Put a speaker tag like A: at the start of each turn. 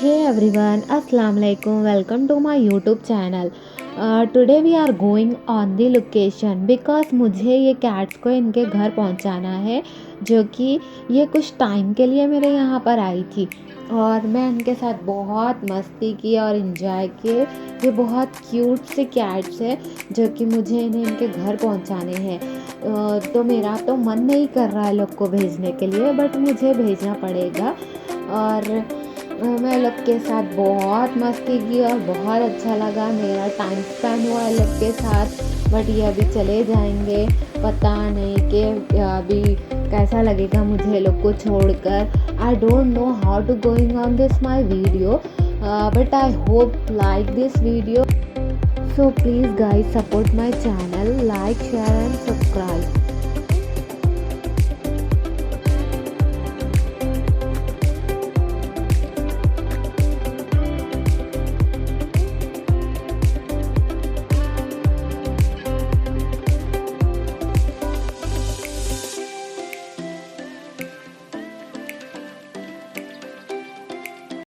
A: Hey everyone, Assalamu alaikum. Welcome to my YouTube channel. Today we are going on the location because मुझे ये cats को इनके घर पहुंचाना है, जो कि ये कुछ टाइम के लिए मेरे यहाँ पर आई थी और मैं इनके साथ बहुत मस्ती की और इन्जॉय किए। ये बहुत क्यूट से कैट्स है जो कि मुझे इन्हें इनके घर पहुंचाने हैं। तो मेरा तो मन नहीं कर रहा है लोग को भेजने के लिए, बट मुझे भेजना पड़ेगा। और मैं लोग के साथ बहुत मस्ती की और बहुत अच्छा लगा, मेरा टाइम स्पेंड हुआ है लोग के साथ। बट ये अभी चले जाएंगे, पता नहीं कि अभी कैसा लगेगा मुझे लोग को छोड़कर। I don't know how to going on this my video, but I hope like this video. So please guys support my channel, like, share and subscribe.